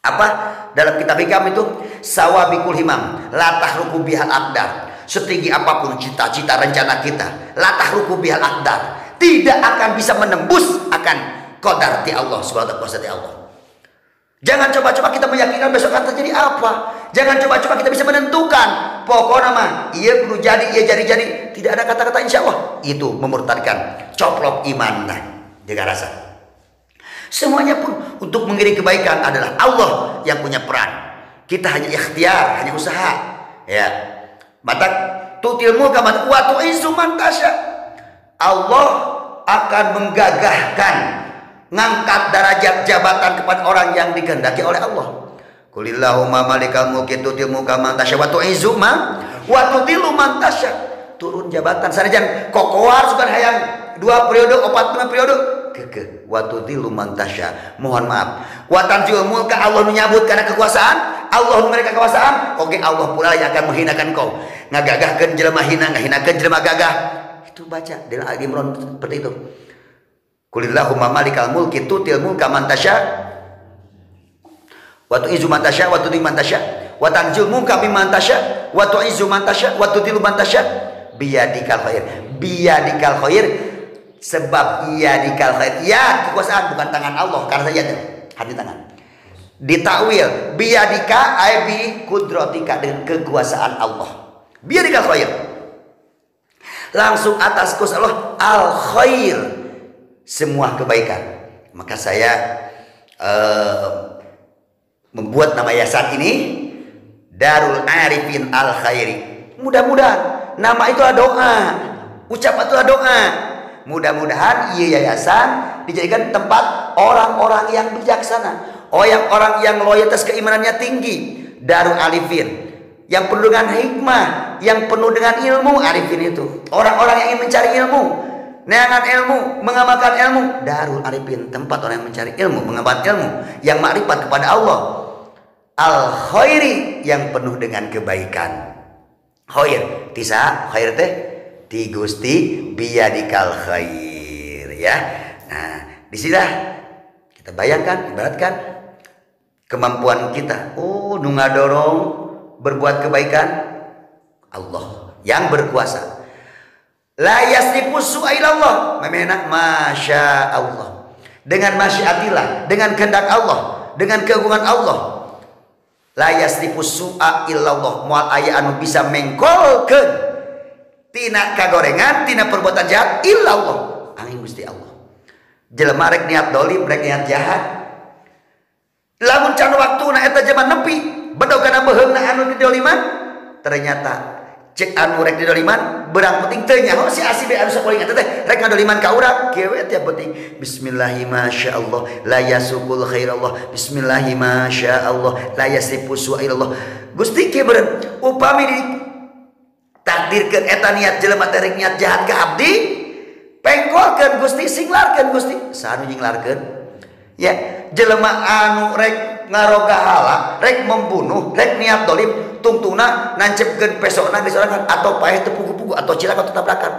Apa dalam kitab hikam itu sawabikul himam la tahruku bihal aqdar, setinggi apapun cita-cita rencana kita la tahruku bihal aqdar, tidak akan bisa menembus akan qadar ti Allah, subhanahu wa ta'ala ti Allah. Jangan coba-coba kita meyakinkan besok akan terjadi apa. Jangan coba-coba kita bisa menentukan. Pokoknya mah iya kudu jadi, iya jadi. Tidak ada kata-kata insya Allah. Itu memurtadkan. Coplok iman. Nah, jaga rasa. Semuanya pun untuk mengiring kebaikan adalah Allah yang punya peran. Kita hanya ikhtiar, hanya usaha. Ya. Mata tutil mulka wa tu'izzu man tasya. Allah akan menggagahkan, ngangkat derajat jabatan kepada orang yang dikehendaki oleh Allah. Qulillahumma malikal mulki tutil mulka man tasya wa tu'izzu man wa tudillu man tasya. Turun jabatan sanajan kokoar sukan hayang 2 periode, 4 periode. Keke wa tudillu man tasya. Mohon maaf. Wa tanzil mulka Allah menyambut karena kekuasaan. Allah memberikan kekuasaan. Oke, Allah pula yang akan menghinakan kau. Ngagagahkeun jelema hina, ngahinakeun jelema gagah. Itu baca dalam Al-Imran seperti itu. Qulillahumma malikal mulki tutil mulka man tasya wa tu'izzu man tasya wa tudillu man tasya wa tanzil mulka mimman tasya wa tu'izzu man tasya wa tudillu man tasya biyadikal khair. Biyadikal khair sebab iyadikal khair. Ya, kekuasaan bukan tangan Allah karena saja hati tangan. Ditakwil biyadika ay bi kudratika dengan kekuasaan Allah. Biyadikal khair. Langsung atas kuasa Allah al khair. Semua kebaikan. Maka saya membuat nama yayasan ini Darul Arifin Al Khairi. Mudah-mudahan nama itu adalah doa, ucapan itu adalah doa. Mudah-mudahan yayasan dijadikan tempat orang-orang yang bijaksana, orang yang loyalitas keimanannya tinggi. Darul Arifin yang penuh dengan hikmah, yang penuh dengan ilmu. Arifin itu orang-orang yang ingin mencari ilmu, neangan ilmu, mengamalkan ilmu. Darul Arifin tempat orang yang mencari ilmu, mengamalkan ilmu, yang makrifat kepada Allah. Al khairi yang penuh dengan kebaikan. Khair tisa khair teh ti Gusti biyadikal khair ya. Nah, disinilah kita bayangkan, ibaratkan kemampuan kita. Oh, nu ngadorong berbuat kebaikan Allah yang berkuasa. La yasrifu su'ailallah. Memena masya Allah. Dengan masyiatillah, dengan kehendak Allah, dengan keagungan Allah. La yasrifu su'ailallah. Moal aya anu bisa mengkolkeun tina kagorengan, tina perbuatan jahat illallah. Angin Gusti Allah. Jelema rek niat dolim, rek niat jahat. Lamun can waktuna eta zaman nepi, bedo kana beheungna anu didoliman, ternyata cek anu rek didoliman berang penting teu nyaho si asib anu sakuring eta teh rek ngadoliman ka urang kieu teh penting. Bismillahi masyaallah la yasubul khairallah. Bismillahi masyaallah la yasifu su'ailallah. Gusti kieu beureun upami di takdirkeun eta niat jelema teh rek niat jahat ka abdi, pengkolkeun Gusti, singlarkeun Gusti. Saanu nyinglarkeun? Ya, jelema anu rek ngaroga hala, rek membunuh, rek niat dolim, tungtungna nancepkeun pesona disorangan atau paeh teu pugu-pugu atau cilaka atau tabrakan.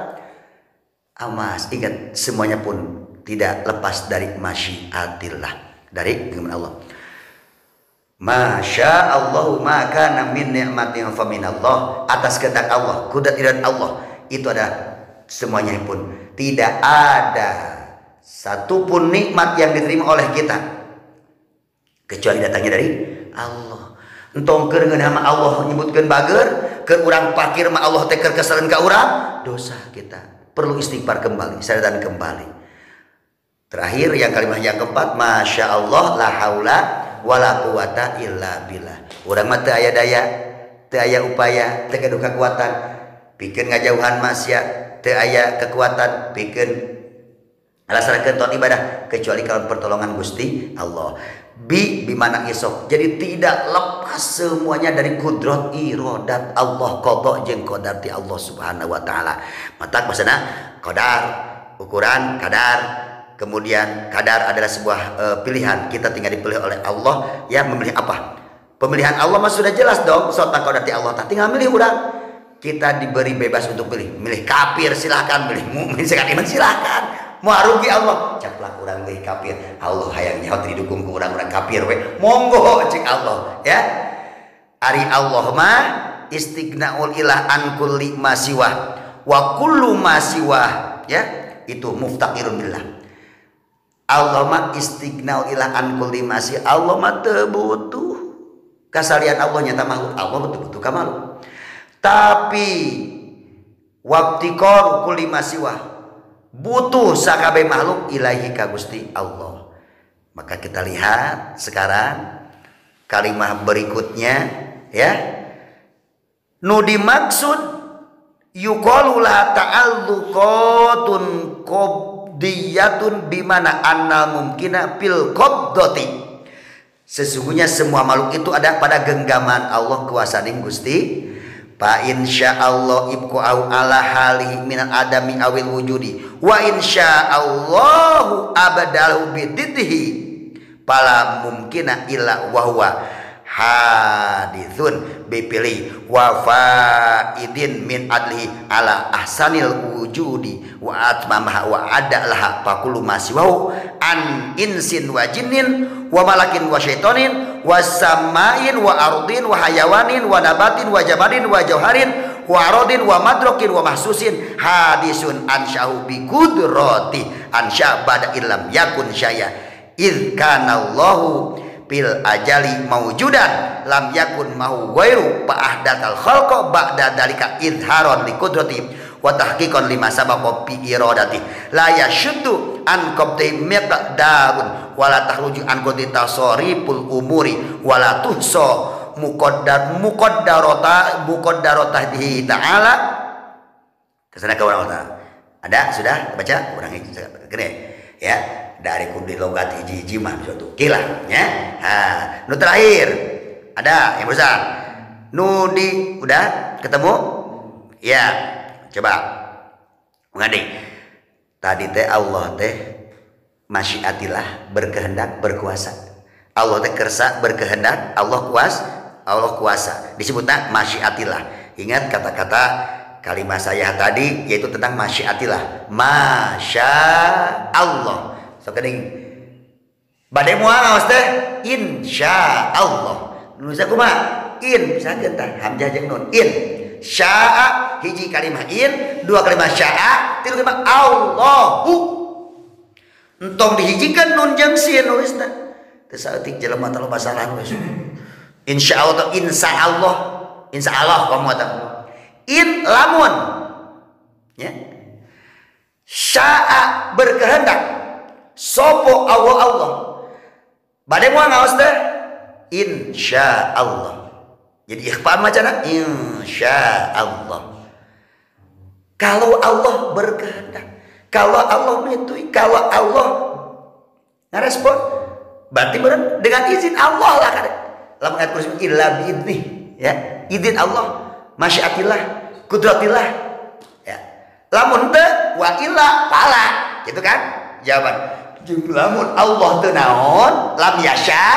Amas, ingat semuanya pun tidak lepas dari masyiatillah, dari keinginan Allah. Masya Allah maka min ni'matin fa minallah, atas kehendak Allah, kudrat iradat Allah. Itu ada semuanya pun tidak ada satupun nikmat yang diterima oleh kita kecuali datangnya dari Allah. Entong keur ngeunah Allah nyebutkeun bager, keur urang pakir mah Allah teh keur kesalahan ka urang, dosa kita. Perlu istighfar kembali, sadar kembali. Terakhir yang kalimat yang keempat, masya Allah la haula wala quwata illa billah. Urang mah teu aya daya, teu aya upaya, teu gaduh kekuatan pikeun ngajauhan maksiat, teu aya kekuatan pikeun alasan ton ibadah kecuali kalau pertolongan Gusti Allah. Bimana isok. Jadi tidak lepas semuanya dari kudrat iradat Allah, qada jeung qadar ti Allah Subhanahu wa taala. Matak basana qadar, ukuran kadar. Kemudian kadar adalah sebuah pilihan. Kita tinggal dipilih oleh Allah. Ya, memilih apa? Pemilihan Allah mah sudah jelas dong. Sota qadar ti Allah, tinggal milih urang. Kita diberi bebas untuk pilih. Milih kafir silahkan, milih mukmin silahkan, iman silahkan. Mau rugi Allah, caplak orang milih kafir. Allah hayang nyaho didukung ku orang-orang kafir we. Monggo cek Allah, ya. Ari Allah mah istighnaul ilah an kulli ma siwa wa kullu ma siwa, ya. Itu muftaqirun billah. Allah mah istighnau ila an kulli masi. Allah mah teu butuh kasalian Allah nyata makhluk. Allah teu butuh ka makhluk. Tapi wabtiqor kulli masiwa butuh sakabeh makhluk ilaahi ka Gusti Allah. Maka kita lihat sekarang kalimat berikutnya ya. Nu dimaksud yuqalu la ta'alluqatun qabdiyatun bimana anna mumkina fil qabdati. Sesungguhnya semua makhluk itu ada pada genggaman Allah kuasaning Gusti. Fa insyaallah ibqa'u ala halihi minal adami awil wujudi wa insyaallahu abadalahu bididhi fala mumkina illa wa huwa hadithun bipilih wa faidin min adlihi ala ahsanil wujudi wa atmamaha wa adalaha fakulu masiwahu an insin wa jinnin wa malakin wa syaitonin wa samain wa ardin wa hayawanin wa nabatin wa jabalin wa jauharin wa arodin wa madrokin wa mahsusin hadisun ansyahu bi kudrati ansya bada illam yakun syaya idh kanallahu bil ajali maujudan lam yakun mahu ghairu fa ahdatsal khalqa ba'da dalika idharon li qudrati wa tahqiqan lima sabaqa fi iradati la yashuddu an qabti miqdarun wala tahruju an qadi tasariful umuri wala tuhsa muqaddaratatihi ta'ala kesana ke orang ta'ala. Ada sudah baca ulangi gini ya. Dari kundi logat hiji-hiji mah suatu kilah ya. Nu terakhir ada yang besar. Nu di udah ketemu? Ya. Coba. Mengadik. Tadi teh Allah teh masyiatillah berkehendak berkuasa. Allah teh kersa berkehendak, Allah kuasa. Disebutnya masyiatillah. Ingat kata-kata kalimat saya tadi yaitu tentang masyiatillah. Masya Allah. So kening bade moal ngaos teh insyaallah. Nu sakumaha? In sakeun tah hamzah jeung nun. In syaa hiji kalimat in, dua kalimat syaa, tilu kalimat Allahu. Entong dihijikeun nun jeung sin nulisna. Teu saeutik jelema teh loba salah nulis. Insyaallah atau insyaallah. Insyaallah kamu atuh. In lamun. Ya. Syaa berkehendak. Sopo Allah bade moal ngaos teh insyaallah. Jadi ikhfa macana insyaallah. Kalau Allah berkehendak, kalau Allah mitui, kalau Allah ngarespon berarti dengan izin Allah lah kan. Lamun ayat kursi illa biidnih ya, izin Allah, masyiatillah, kudratillah ya. Lamun teu wa illa fala gitu kan jawaban. Lamun Allah teu naon lam yasha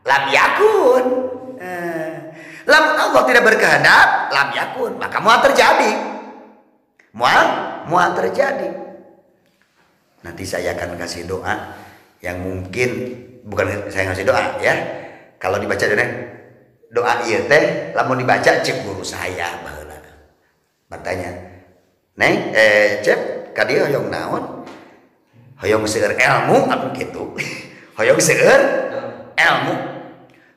lam yakun. Lamun Allah tidak berkehendak lam yakun, maka moal terjadi. Moal terjadi. Nanti saya akan kasih doa yang mungkin bukan saya ngasih doa ya. Kalau dibaca doa ieu teh lamun dibaca cek guru saya baheula. Bertanya, "Neng, cek ka dieu hoyong naon?" Hoyong seueur ilmu apa gitu. Hoyong seueur ilmu.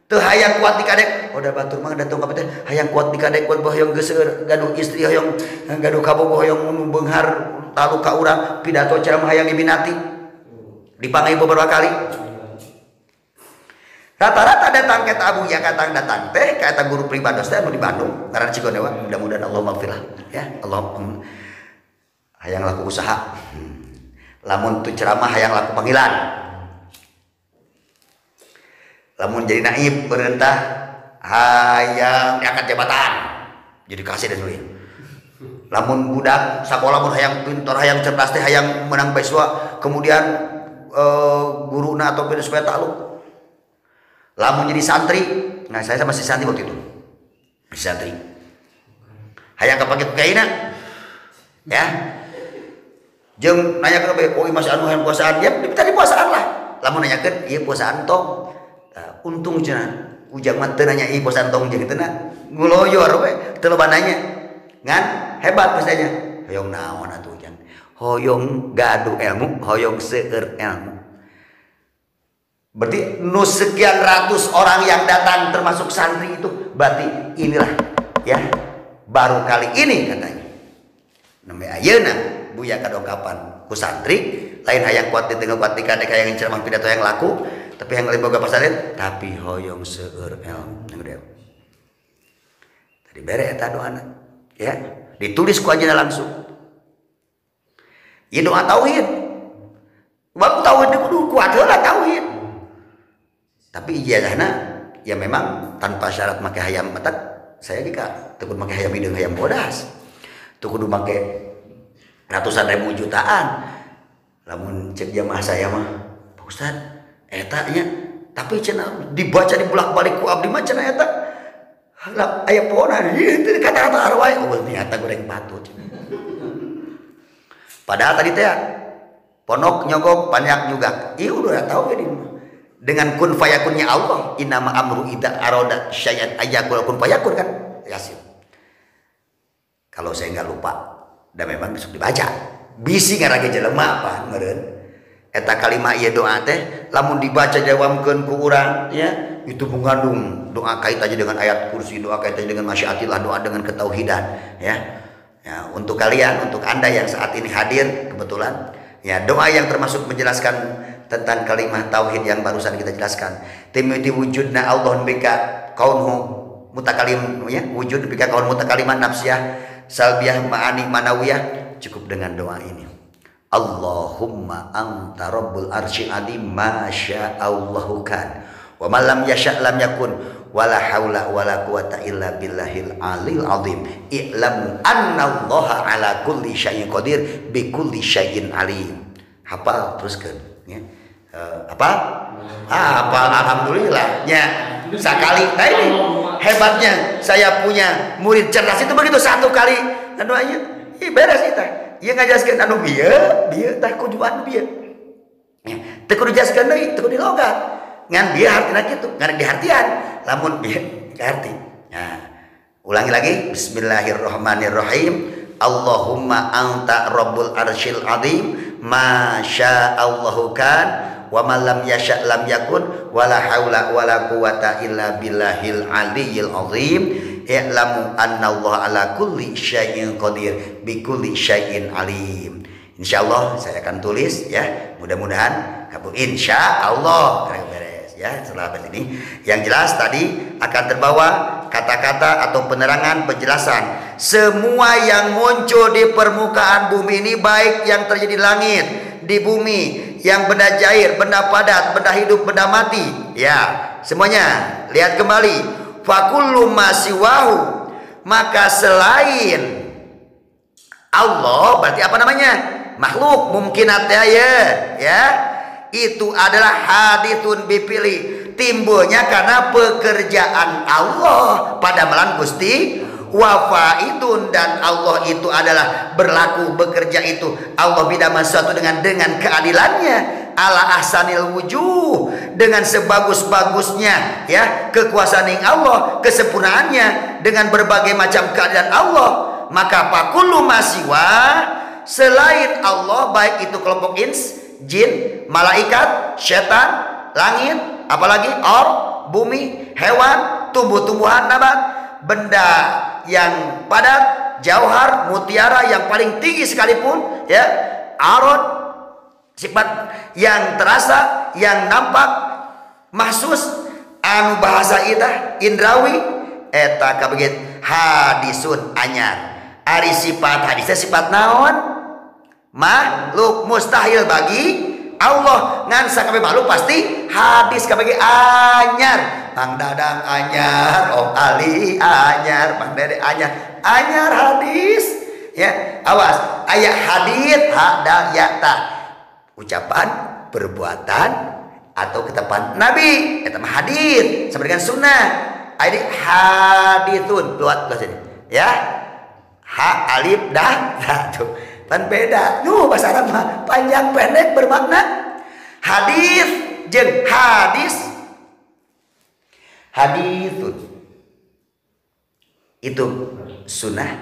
Teu hayang kuat di kadek. Udah batur mah datang ka teh hayang kuat di kadek kuat hoyong geus seueur gaduh istri hoyong gaduh kabogoh hoyong nu beunghar talu ka urang pidato ceramah hayang diminati. Dipanggil beberapa kali. Rata-rata datang ke Abu Ya katang datang teh ka eta guru pribados teh anu di Bandung ngaran Cigonewa. Mudah-mudahan Allah maghfirah ya. Allah hayang laku usaha. Lamun tu ceramah hayang laku panggilan. Lamun jadi naib perintah hayang diangkat jabatan. Jadi kasih dan sulit. Lamun budak sakola mun hayang pintar hayang cerdas teh hayang menang beasiswa kemudian guruna atau supaya takluk. Lamun jadi santri, nah saya sama si santri waktu itu. Si santri. Hayang kapake kaina. Ya. Jeung nanyakeun oh Mas anu hayang puasaan ya tadi puasaan lah. Lamun nanyakeun ieu puasaan tong. Untung cenah ujang mah teu nanya ieu puasaan tong jeung teu nguloyor we teu loba nanya. Ngan hebat misalnya. Hoyong naon atuh ujang. Hoyong gaduh ilmu, hoyong seueur ilmu. Berarti sekian ratus orang yang datang termasuk santri itu, berarti inilah ya baru kali ini katanya. Namanya ayeuna buya kadongkapan ku santri, lain hayang kuat di tengah kuat di kadek hayang ceramah pidato yang laku, tapi yang lain boga pasaren, tapi hoyong seueur elm. Tadi bere eta doana, ya ditulis ku ajeuna langsung. Ieu doa tauhid. Bab tauhid kudu kuat heula tauhid. Tapi ijazahna ya memang tanpa syarat make hayam matak saya jika teu kudu make hayam hideung hayam bodas. Teu kudu make ratusan ribu jutaan. Lamun cek jamaah saya mah, Pak Ustad, eta nya tapi cenah dibaca dibulak-balik ku abdi mah cenah eta aya pohonan ieu kata-kata arwah oh ternyata goreng patut. Padahal tadi teh ponok nyogok banyak juga. Ieu udah tahu ya dengan kun fayakunnya Allah, innama amru idza arada syai'an ayyakul kun fayakun kan Yasin. Kalau saya nggak lupa dan memang bisa dibaca bisi ngarage jelema apa meureun eta kalimat ieu doa teh lamun dibaca jawamkeun ku urang ya itu mengandung doa kait aja dengan ayat kursi, doa kait aja dengan masyiatillah, doa dengan ketauhidan ya. Ya untuk kalian, untuk Anda yang saat ini hadir kebetulan ya, doa yang termasuk menjelaskan tentang kalimat tauhid yang barusan kita jelaskan. Timiti wujudna Allah bika kaunhu mutakalim ya, wujud bika kaun mutakaliman nafsiyah salbiyah ma'ani manawiyah. Cukup dengan doa ini. Allahumma anta rabbul arsyil azim ma sya'allahu kan wa ma lam yasha' lam yakun wala haula wala quwata illa billahil alil azim. I'lamu anna allaha ala kulli syai'in qadir bi kulli syai'in alim. Hafal teruskeun ya. Apa? Hafal alhamdulillah nya sekali. Nah ini hebatnya saya punya murid cerdas itu begitu satu kali doanya beres itu. Ieu ngajaskeun anu bieu tah kuduan bieu. Ya, teu kudu jaskeun deui, teu kudu logat. Ngan bieu hartina kitu, ngan dihartian lamun bieu arti. Nah, ulangi lagi bismillahirrahmanirrahim. Allahumma anta rabbul arsyil azim ma sya'allahu kan wa ma lam yasha' lam yakun wala haula wala quwata illa billahil aliyyil azim. I'lamu annallaha ala kulli syai'in qadir bi kulli syai'in alim. Insyaallah saya akan tulis ya, mudah-mudahan kabul insyaallah beres ya setelah ini. Yang jelas tadi akan terbawa kata-kata atau penerangan penjelasan semua yang muncul di permukaan bumi ini, baik yang terjadi di langit, di bumi, yang benda jair, benda padat, benda hidup, benda mati ya, semuanya lihat kembali. Fakullu masiwahu, maka selain Allah berarti apa namanya? Makhluk mungkinat ya. Itu adalah hadithun bipili, timbulnya karena pekerjaan Allah pada melan Gusti wafaidun, dan Allah itu adalah berlaku bekerja itu Allah bidama sesuatu dengan keadilannya ala ahsanil wujuh, dengan sebagus-bagusnya ya kekuasaan Allah, kesempurnaannya dengan berbagai macam keadaan Allah. Maka pakullu masiwa, selain Allah, baik itu kelompok ins, jin, malaikat, setan, langit, apalagi bumi, hewan, tumbuh-tumbuhan, nabat, benda yang padat, jauhar, mutiara yang paling tinggi sekalipun ya, arod, sifat yang terasa, yang nampak, mahsus, anu bahasa ita indrawi eta kabegit hadisun anyar. Ari sifat hadisnya sifat naon? Makhluk mustahil bagi Allah, ngan sakabeh makhluk pasti hadis kabeh anyar. Mang Dadang anyar, Om Ali anyar, Mang Dede anyar, anyar hadis ya. Awas aya hadis hada ya ta, ucapan, perbuatan atau ketepatan Nabi, eta mah hadis sama dengan sunnah. Ini haditsun buat sini ya, ha alif dah tuh kan beda. Bahasa Arab mah panjang pendek bermakna. Hadis jeung haditsun itu sunnah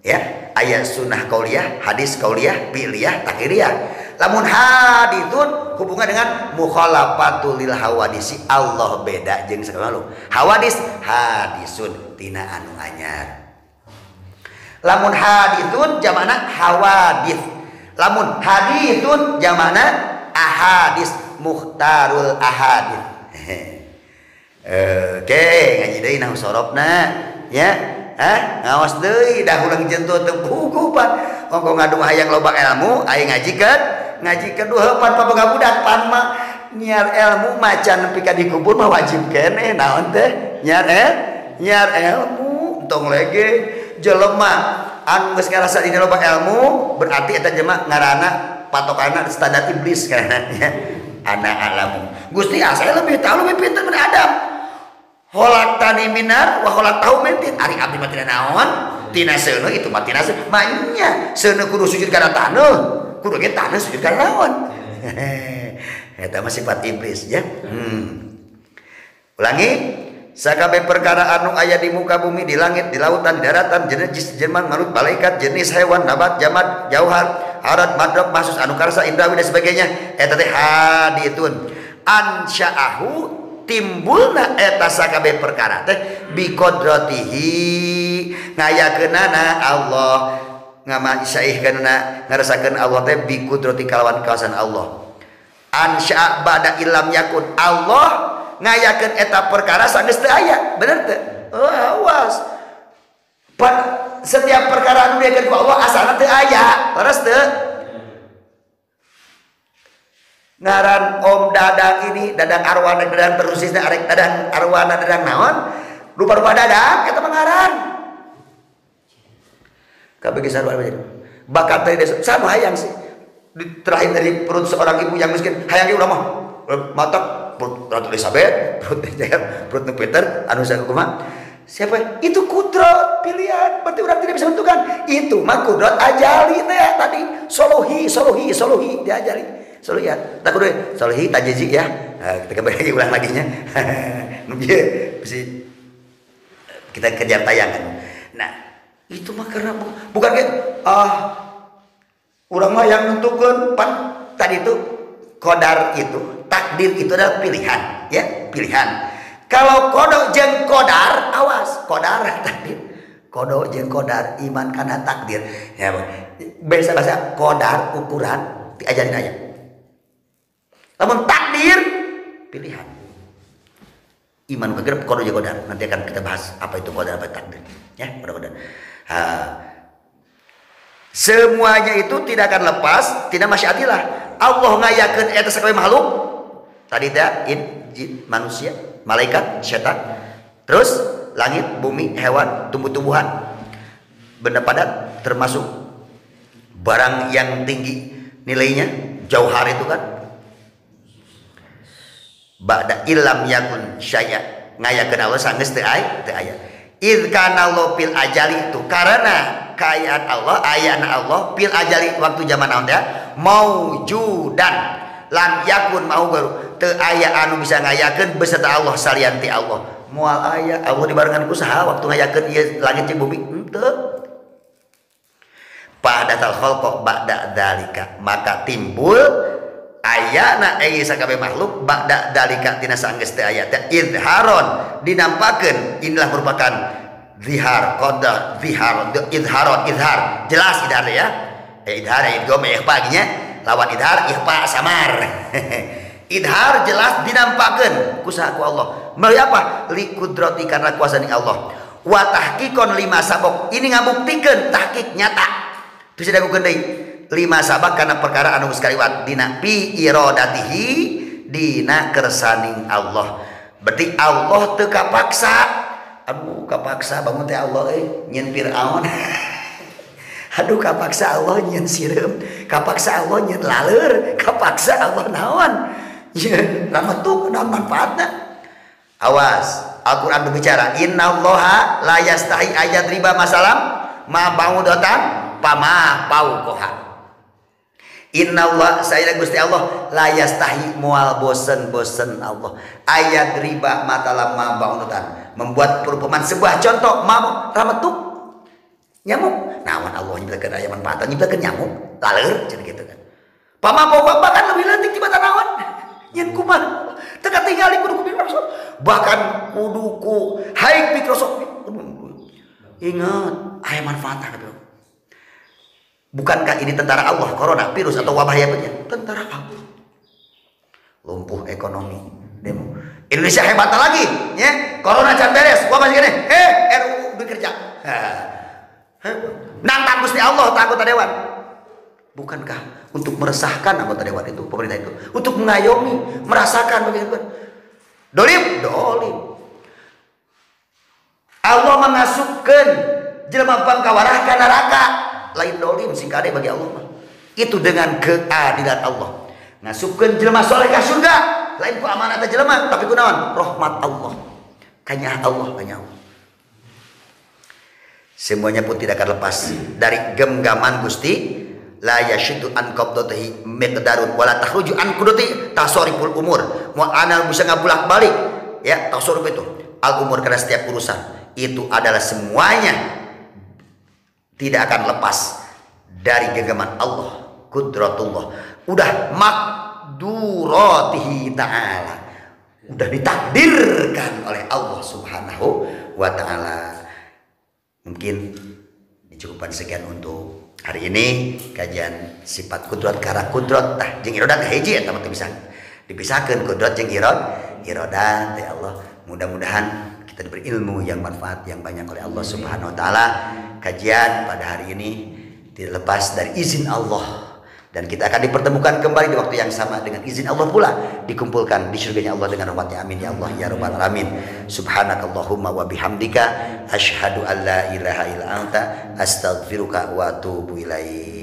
ya, ayat sunnah qauliyah, hadis qauliyah, fi'liyah, takriyah. Lamun hadithun hubungan dengan mukhalafatul lil hawadisi. Allah beda jeung sakalian hawadis hadisun tina anu anyar. Lamun hadithun jamana hawadith. Lamun hadithun jamana ahadis mukhtarul ahadith. Oke, ngaji deui nahu sorobna ya. Ngawas deui dah ulang jentuh teu buku pan. Ongko ngadu hayang loba ilmu, aya ngajikeun duheupan paboga budak pan mah nyiar ilmu macan nepi ka dikubur mah wajib keneh naon teh? Nyiar ilmu tong lege jelema anu geus ngarasa dina loba ilmu berarti eta jelema ngaranna patokanna standar iblis kana ya. Ana alamu. Gusti saya lebih tahu lebih pintar dari Adam. Holaktani minar wa holaktahu min tin. Ari abdi mah tina naon? Tina seuneu itu mah tina seuneu. Manya seuneu kudu sujud kana taneuh. Kudu ge taneuh sujud kana naon? Eta mah sifat iblis ya. Ulangi. Sakabeh perkara anu aya di muka bumi, di langit, di lautan, di daratan, jenis jelema manut, malaikat, jenis hewan, nabat, jamad, jauhar, arat, madrok, masus, anu karsa, indrawi dan sebagainya. Eta teh haditun ansya'ahu timbulna eta sakabeh perkara teh bi qadratihi ngayakeunana Allah ngamasaihkeunana ngarasakeun Allah teh bi qudrati kalawan kawasan Allah. Ansya ba'da ilam yakun Allah ngayakeun eta perkara sanggeus teu aya. Bener teu? Awas. Setiap perkara anu diakeun ku Allah asalna teu aya. Leres teu? Ngaran Om Dadang ini, Dadang Arwana, Dadang terusisna arek Dadang Arwana, Dadang naon? Rupa-rupa Dadang eta mah ngaran. Kabeh sarua bakat teh sama hayang sih. Terakhir dari perut seorang ibu yang miskin, hayang ieu urang mah matak perut Ratu Elizabeth, perut Jair, perut Peter, anu sakumaha? Siapa? Itu kudrat pilihan. Berarti orang tidak bisa menentukan. Itu mah kudrat ajali teh tadi. Solohi diajari. Solihat. Tak kudu solohi tajizi ya. Kita kembali lagi ulang lagi nya. Kita kejar tayangan. Nah, itu mah karena bukan kayak urang mah yang nentukeun pan tadi itu qadar itu, takdir itu adalah pilihan, ya, pilihan. Kalau kodok jeung kodar, awas, kodar takdir. Kodok jeung kodar iman kana takdir. Ya, bahasa kodar ukuran diajarin aja. Namun takdir pilihan. Iman kegerep kodok jeung kodar. Nanti akan kita bahas apa itu kodar apa takdir. Ya, mudah-mudahan. Semuanya itu tidak akan lepas tina masyiatillah. Allah ngayakeun eta sakabeh makhluk. Tadi teh jin, manusia, malaikat, setan. Terus langit, bumi, hewan, tumbuh-tumbuhan. Benda padat termasuk barang yang tinggi nilainya, jauhar itu kan. Ba'da illam yakun syaya. Ngayakeun Allah sanggeus teu aya. Id kana Allah fil ajali itu karena kaayaan Allah, ayana Allah fil ajali waktu zaman naon teh maujudan lam yakun mau baru teu aya anu bisa ngayakeun beserta Allah salian ti Allah. Moal aya Allah dibarengan ku saha waktu ngayakeun ieu langit jeung bumi? Henteu. Padatal khalqa ba'da dzalika maka timbul ayana aya sakabeh makhluk ba'da dzalika tina sanggeus teu aya teh izharon dinampakeun. Inilah merupakan zihar qada zihar izhar jelas idhar ya. Idhar idgham ikhfa nya lawan idhar ikhfa samar. Idhar jelas dinampakeun ku saha ku Allah. Meuli apa? Li qudrati karena kuasani Allah. Wa tahqiqon lima sabaq. Ini ngabuktikeun tahqiq nyata. Bisa dagukeun deui. Lima sabaq karena perkara anu geus kaliwat dina pi iradatihi dina kersaning Allah. Berarti Allah teu kapaksa. Aduh kapaksa bangun teh Allah nyen Firaun. Aduh kapaksa Allah nyen sireum, kapaksa Allah nyen laleur, kapaksa Allah naon? Ya, rahmatuk naon manfaatna. Awas, Al-Qur'an berbicara, innallaha la yastahi ayat riba masalam ma ba'udatan pama pauqoha. Innallah saya Gusti Allah la yastahi moal bosen Allah ayat riba matalam ma ba'udatan membuat perumpamaan sebuah contoh ma rahmatuk nyamuk nawan Allah nyiptakeun aya manfaatan nyiptakeun nyamuk laleur cenah kitu kan Pamaboga bahkan lebih leutik ti batan awan. Yen kumaha? Teu katingali kudu ku Microsoft. Bahkan kudu ku high Microsoft. Ingat, aya manfaatna kabeh. Bukankah ini tentara Allah, corona, virus atau wabah yang begini? Tentara Allah. Lumpuh ekonomi, demo. Indonesia hebatnya lagi, ya. Corona can beres, wabah segini. RUU bekerja. Nantang Gusti Allah, anggota dewan. Bukankah untuk meresahkan anggota dewan itu, pemerintah itu, untuk mengayomi, merasakan begitu kan? Dolim. Allah mengasupkan jelema pangkawarah ka neraka. Lain dolim sing kade bagi Allah. Itu dengan keadilan Allah. Ngasupkeun jelema soleh ka surga. Lain ku amanat jelema, tapi ku naon? Rahmat Allah. Kanya Allah. Semuanya pun tidak akan lepas dari genggaman Gusti. La yashidu an qabdatihi miqdarun wala takhruju an qudati tasarruful umur. Mu ana bisa ngabulak-balik ya tasarruf itu. Al umur karena setiap urusan itu adalah semuanya tidak akan lepas dari genggaman Allah, qudratullah. Udah makduratihi ta'ala. Udah ditakdirkan oleh Allah Subhanahu wa taala. Mungkin dicukupkan sekian untuk hari ini kajian sifat kudrat kara kudrat tah jeung irodat hiji eta mah bisa dipisahkeun kudrat jeung irodat ya Allah. Mudah-mudahan kita diberi ilmu yang manfaat yang banyak oleh Allah Subhanahu wa taala. Kajian pada hari ini tidak lepas dari izin Allah dan kita akan dipertemukan kembali di waktu yang sama dengan izin Allah pula dikumpulkan di surganya Allah dengan rahmatnya. Amin ya Allah ya rabbal alamin. Subhanakallahumma wa bihamdika asyhadu an la ilaha illa anta astaghfiruka wa atubu ilaik.